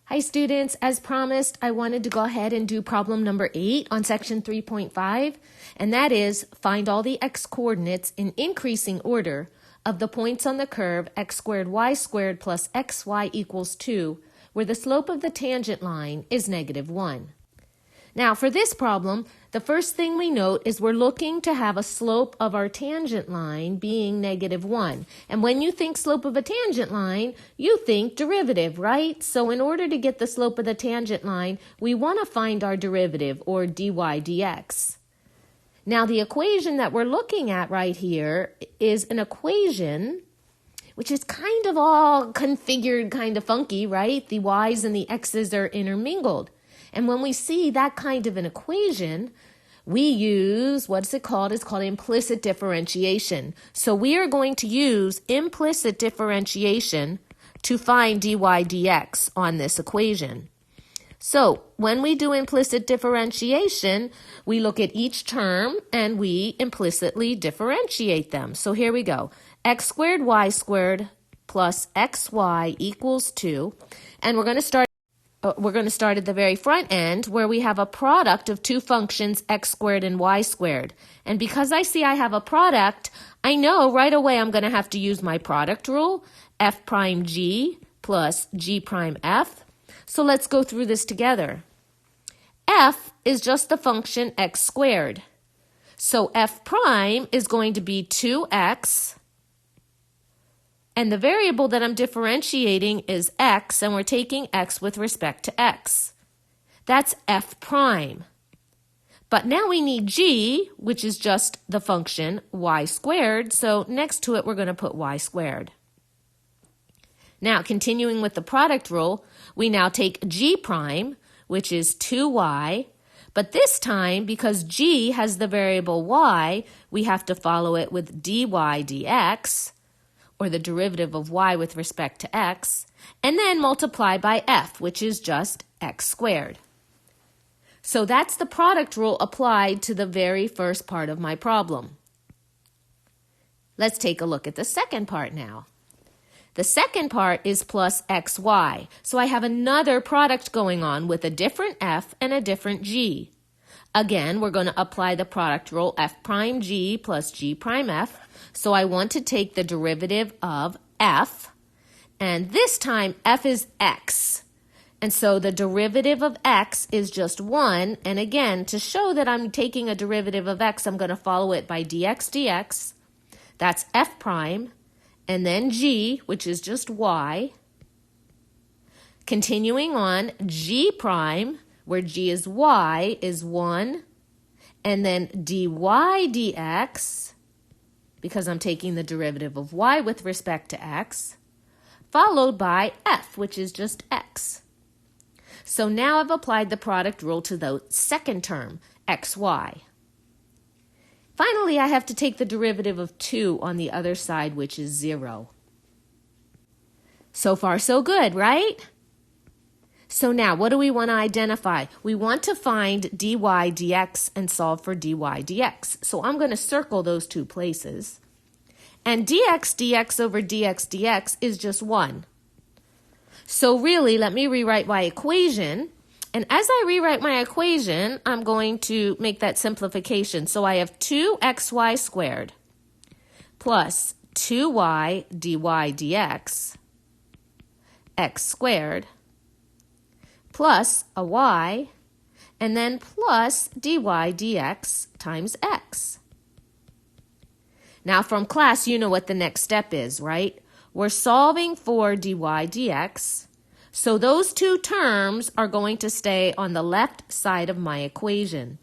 Hi students, as promised, I wanted to go ahead and do problem number 8 on section 3.5, and that is find all the x coordinates in increasing order of the points on the curve x squared y squared plus xy equals 2, where the slope of the tangent line is -1. Now for this problem, the first thing we note is we're looking to have a slope of our tangent line being -1. And when you think slope of a tangent line, you think derivative, right? So in order to get the slope of the tangent line, we want to find our derivative, or dy dx. Now the equation that we're looking at right here is an equation which is kind of all configured, kind of funky, right? The y's and the x's are intermingled. And when we see that kind of an equation, we use, what's it called? It's called implicit differentiation. So we are going to use implicit differentiation to find dy dx on this equation. So when we do implicit differentiation, we look at each term and we implicitly differentiate them. So here we go. X squared y squared plus xy equals 2. And we're going to start at the very front end where we have a product of two functions x squared and y squared. And because I see I have a product, I know right away I'm going to have to use my product rule, f prime g plus g prime f. So let's go through this together. F is just the function x squared. So f prime is going to be 2x. And the variable that I'm differentiating is x, and we're taking x with respect to x. That's f prime. But now we need g, which is just the function y squared, so next to it we're going to put y squared. Now, continuing with the product rule, we now take g prime, which is 2y, but this time, because g has the variable y, we have to follow it with dy dx, or the derivative of y with respect to x, and then multiply by f, which is just x squared. So that's the product rule applied to the very first part of my problem. Let's take a look at the second part now. The second part is plus xy, so I have another product going on with a different f and a different g. Again, we're going to apply the product rule f prime g plus g prime f. So I want to take the derivative of f, and this time f is x. And so the derivative of x is just 1, and again, to show that I'm taking a derivative of x, I'm going to follow it by dx dx. That's f prime, and then g, which is just y. Continuing on, g prime, where g is y, is 1, and then dy dx, because I'm taking the derivative of y with respect to x, followed by f, which is just x. So now I've applied the product rule to the second term, xy. Finally, I have to take the derivative of 2 on the other side, which is 0. So far, so good, right? So now, what do we want to identify? We want to find dy dx and solve for dy dx. So I'm going to circle those two places. And dx dx over dx dx is just 1. So really, let me rewrite my equation. And as I rewrite my equation, I'm going to make that simplification. So I have 2xy squared plus 2y dy dx x squared plus a y, and then plus dy dx times x. Now from class, you know what the next step is, right? We're solving for dy dx, so those two terms are going to stay on the left side of my equation.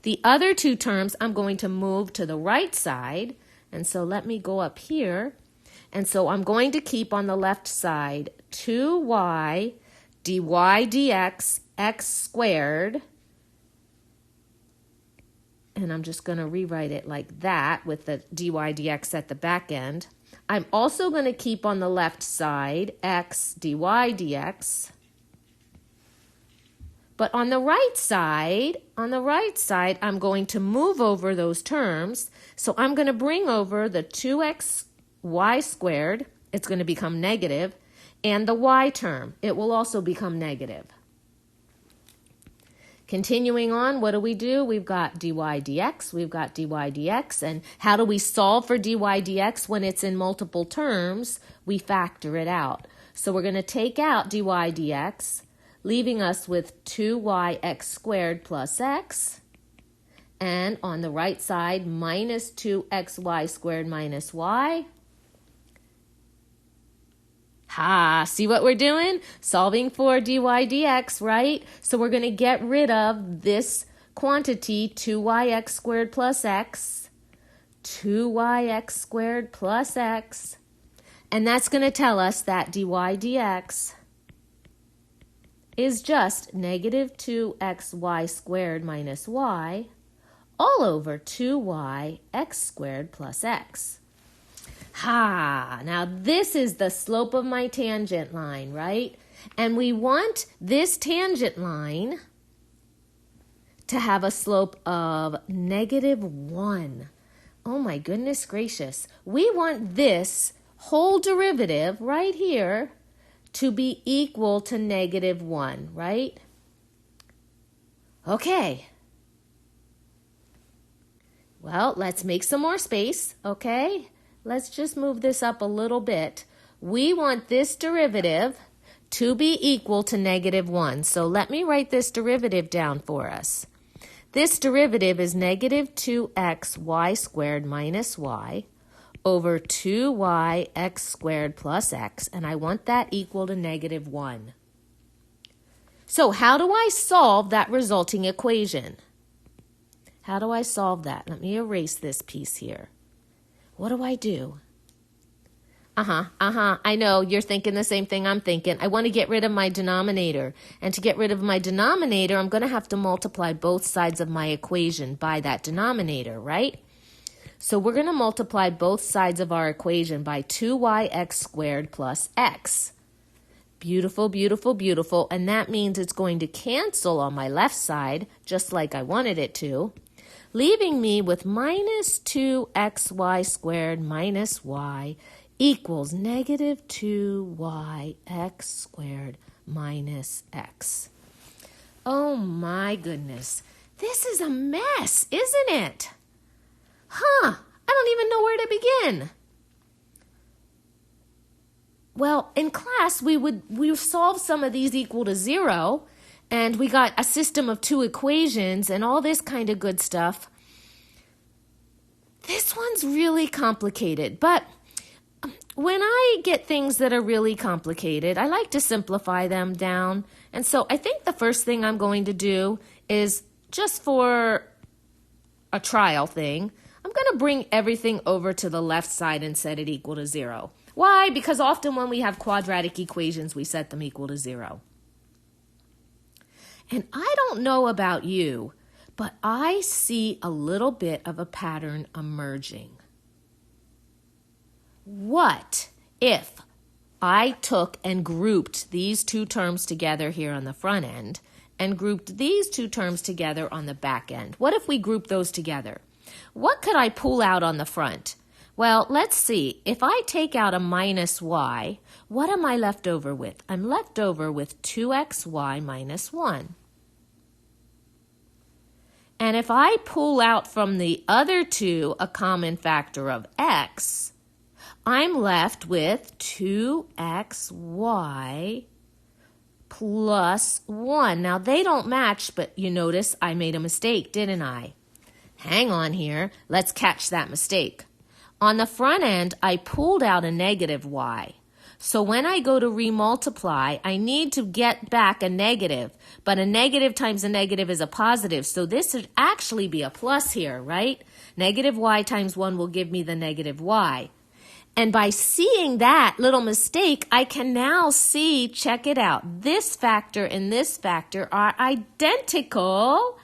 The other two terms I'm going to move to the right side, and so let me go up here. And so I'm going to keep on the left side 2y dy dx x squared, and I'm just going to rewrite it like that with the dy dx at the back end. I'm also going to keep on the left side x dy dx, but on the right side, I'm going to move over those terms. So I'm going to bring over the 2xy squared, it's going to become negative, and the y term. It will also become negative. Continuing on, what do? We've got dy dx, we've got dy dx, and how do we solve for dy dx when it's in multiple terms? We factor it out. So we're going to take out dy dx, leaving us with 2yx squared plus x, and on the right side, minus 2xy squared minus y. See what we're doing? Solving for dy dx, right? So we're going to get rid of this quantity, 2yx squared plus x, 2yx squared plus x, and that's going to tell us that dy dx is just negative 2xy squared minus y all over 2yx squared plus x. Now this is the slope of my tangent line, right? And we want this tangent line to have a slope of -1. Oh my goodness gracious. We want this whole derivative right here to be equal to -1, right? Okay. Well, let's make some more space, okay? Let's just move this up a little bit. We want this derivative to be equal to -1. So let me write this derivative down for us. This derivative is negative 2xy squared minus y over 2yx squared plus x, and I want that equal to -1. So how do I solve that resulting equation? How do I solve that? Let me erase this piece here. What do? I know you're thinking the same thing I'm thinking. I want to get rid of my denominator. And to get rid of my denominator, I'm going to have to multiply both sides of my equation by that denominator, right? So we're going to multiply both sides of our equation by 2yx squared plus x. Beautiful, beautiful, beautiful. And that means it's going to cancel on my left side, just like I wanted it to, leaving me with minus 2xy squared minus y equals negative 2yx squared minus x. Oh my goodness. This is a mess, isn't it? I don't even know where to begin. Well, in class, we solved some of these equal to 0, and we got a system of 2 equations and all this kind of good stuff. This one's really complicated, but when I get things that are really complicated, I like to simplify them down. And so I think the first thing I'm going to do is, just for a trial thing, I'm going to bring everything over to the left side and set it equal to 0. Why? Because often when we have quadratic equations, we set them equal to 0. And I don't know about you, but I see a little bit of a pattern emerging. What if I took and grouped these 2 terms together here on the front end and grouped these 2 terms together on the back end? What if we group those together? What could I pull out on the front? Well, let's see. If I take out a minus y, what am I left over with? I'm left over with 2xy minus 1. And if I pull out from the other 2 a common factor of x, I'm left with 2xy plus 1. Now, they don't match, but you notice I made a mistake, didn't I? Hang on here. Let's catch that mistake. On the front end, I pulled out a negative y. So when I go to remultiply, I need to get back a negative. But a negative times a negative is a positive. So this should actually be a plus here, right? Negative y times 1 will give me the negative y. And by seeing that little mistake, I can now see, check it out, this factor and this factor are identical.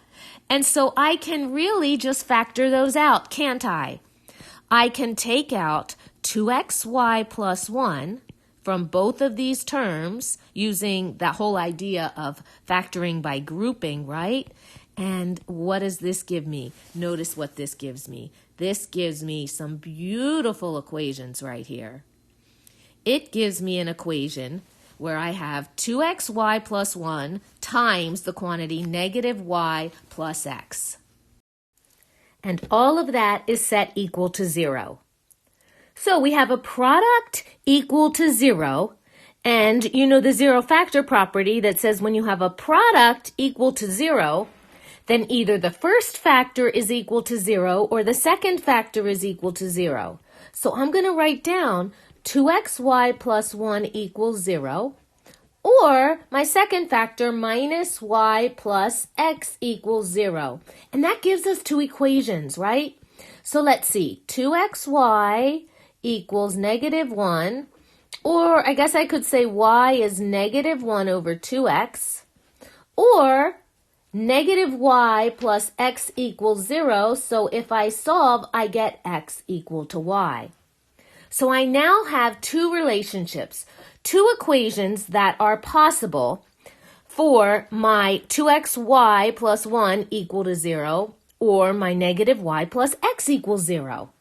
And so I can really just factor those out, can't I? I can take out 2xy plus 1 from both of these terms using that whole idea of factoring by grouping, right? And what does this give me? Notice what this gives me. This gives me some beautiful equations right here. it gives me an equation where I have 2xy plus 1 times the quantity negative y plus x. And all of that is set equal to 0. So we have a product equal to 0, and you know the zero factor property that says when you have a product equal to 0, then either the first factor is equal to 0 or the second factor is equal to 0. So I'm going to write down 2xy plus 1 equals 0, or my second factor minus y plus x equals 0. And that gives us two equations, right? So let's see, 2xy equals negative 1, or I guess I could say y is negative 1 over 2x, or negative y plus x equals 0, so if I solve, I get x equal to y. So I now have two relationships, two equations that are possible for my 2xy plus 1 equal to 0, or my negative y plus x equals 0.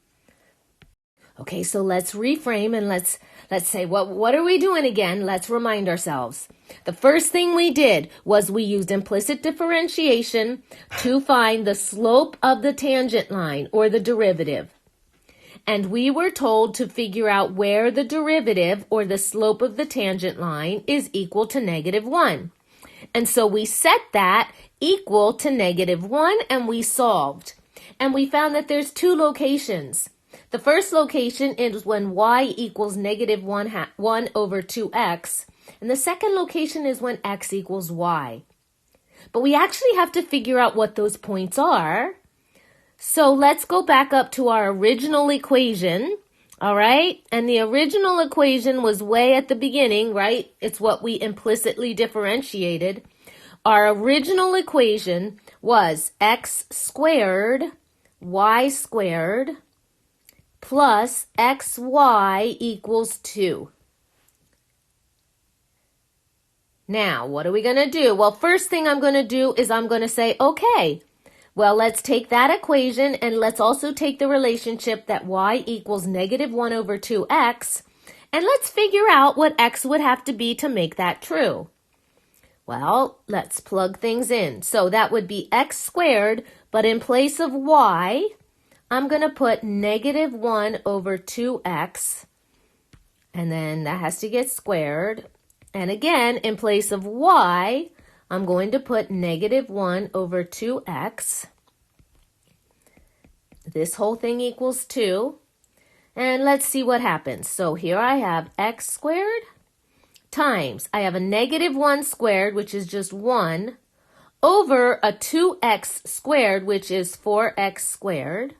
Okay, so let's reframe and let's say, what are we doing again? Let's remind ourselves. The first thing we did was we used implicit differentiation to find the slope of the tangent line, or the derivative. And we were told to figure out where the derivative, or the slope of the tangent line, is equal to negative 1. And so we set that equal to negative 1, and we solved. And we found that there's two locations. The first location is when y equals negative 1 over 2x, and the second location is when x equals y. But we actually have to figure out what those points are. So let's go back up to our original equation, all right? And the original equation was way at the beginning, right? It's what we implicitly differentiated. Our original equation was x squared, y squared, plus xy equals 2. Now, what are we going to do? Well, first thing I'm going to do is I'm going to say, okay, well, let's take that equation and let's also take the relationship that y equals negative 1 over 2x, and let's figure out what x would have to be to make that true. Well, let's plug things in. So that would be x squared, but in place of y, I'm going to put negative 1 over 2x, and then that has to get squared. And again, in place of y, I'm going to put negative 1 over 2x. This whole thing equals 2. And let's see what happens. So here I have x squared times, I have a negative 1 squared, which is just 1, over a 2x squared, which is 4x squared.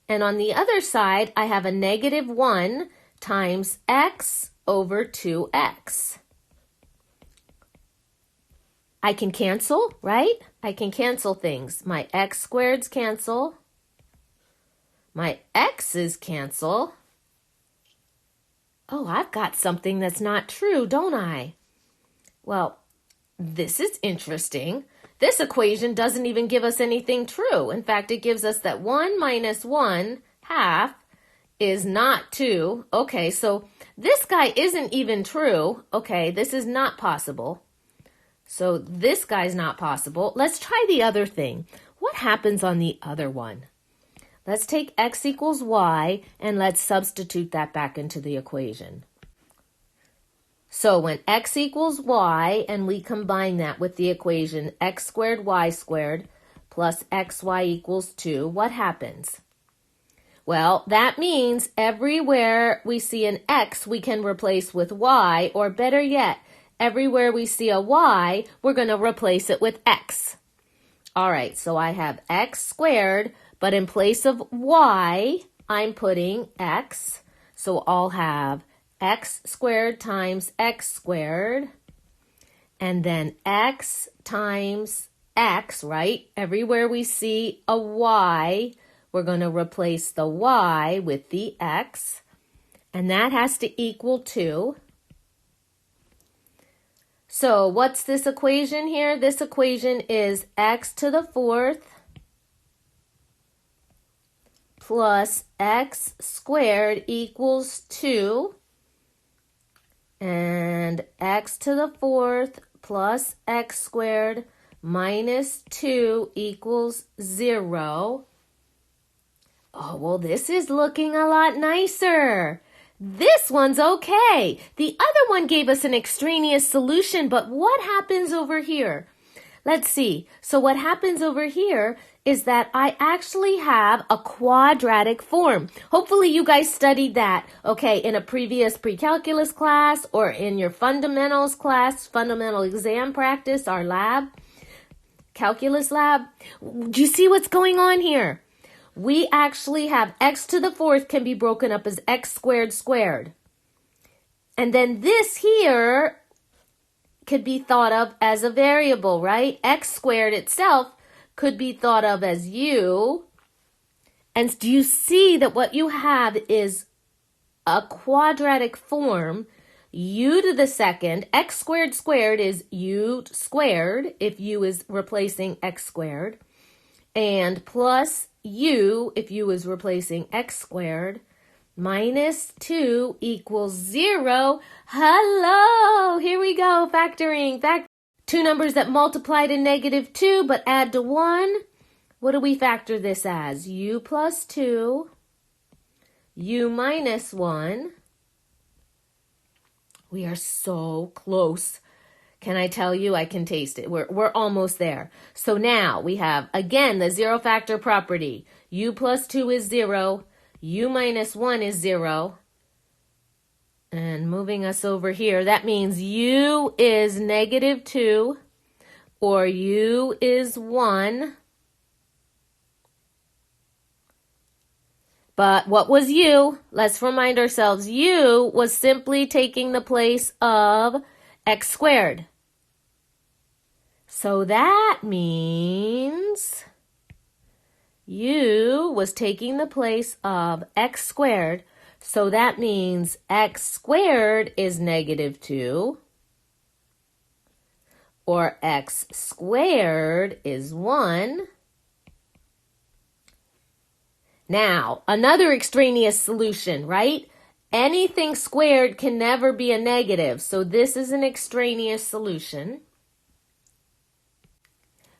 And on the other side, I have a negative 1 times x over 2x. I can cancel, right? I can cancel things. My x squareds cancel. My x's cancel. Oh, I've got something that's not true, don't I? Well, this is interesting. This equation doesn't even give us anything true. In fact, it gives us that 1 minus 1 half is not 2. Okay, so this guy isn't even true. Okay, this is not possible. So this guy's not possible. Let's try the other thing. What happens on the other one? Let's take x equals y and let's substitute that back into the equation. So when x equals y and we combine that with the equation x squared y squared plus xy equals 2, what happens? Well, that means everywhere we see an x, we can replace with y, or better yet, everywhere we see a y, we're going to replace it with x. All right, so I have x squared, but in place of y, I'm putting x. So I'll have x squared times x squared, and then x times x, right? Everywhere we see a y, we're going to replace the y with the x, and that has to equal 2. So what's this equation here? This equation is x to the 4th plus x squared equals 2. And x to the fourth plus x squared minus 2 equals 0. Oh, well, this is looking a lot nicer. This one's okay. The other one gave us an extraneous solution, but what happens over here? Let's see. So what happens over here is that I actually have a quadratic form. Hopefully you guys studied that, okay, in a previous pre-calculus class or in your fundamentals class, fundamental exam practice, our lab, calculus lab. Do you see what's going on here? We actually have x to the fourth can be broken up as x squared squared. And then this here could be thought of as a variable, right? X squared itself could be thought of as u. And do you see that what you have is a quadratic form? U to the second, x squared squared is u squared if u is replacing x squared. And plus u if u is replacing x squared. Minus 2 equals 0. Hello! Here we go, factoring. Two numbers that multiply to negative 2 but add to 1. What do we factor this as? U plus 2, u minus 1. We are so close. Can I tell you? I can taste it. We're almost there. So now we have, again, the zero factor property. U plus 2 is 0. U minus 1 is 0. And moving us over here, that means u is negative 2 or u is 1. But what was u? Let's remind ourselves, u was simply taking the place of x squared. So that means u was taking the place of x squared. So that means x squared is negative 2. Or x squared is 1. Now, another extraneous solution, right? Anything squared can never be a negative. So this is an extraneous solution.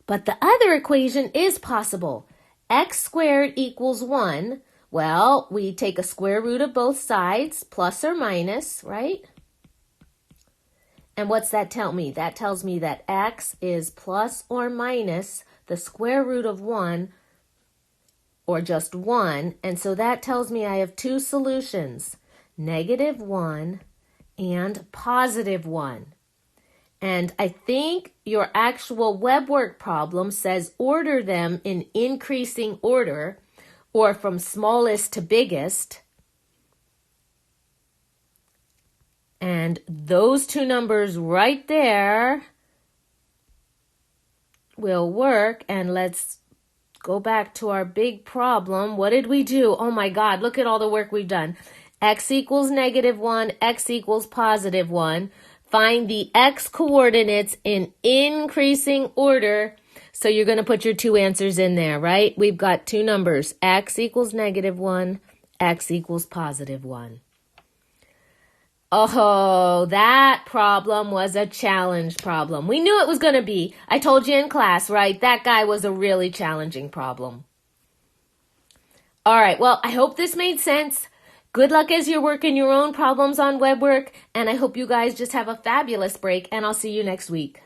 But the other equation is possible. X squared equals 1. Well, we take a square root of both sides, plus or minus, right? And what's that tell me? That tells me that x is plus or minus the square root of 1, or just 1. And so that tells me I have two solutions, negative 1 and positive 1. And I think your actual web work problem says order them in increasing order or from smallest to biggest. And those two numbers right there will work. And let's go back to our big problem. What did we do? Oh my God, look at all the work we've done. X equals negative 1, x equals positive 1. Find the x coordinates in increasing order. So you're going to put your two answers in there, right? We've got two numbers, x equals negative 1, x equals positive 1. Oh, that problem was a challenge problem. We knew it was going to be. I told you in class, right? That guy was a really challenging problem. All right, well, I hope this made sense. Good luck as you're working your own problems on web work, and I hope you guys just have a fabulous break, and I'll see you next week.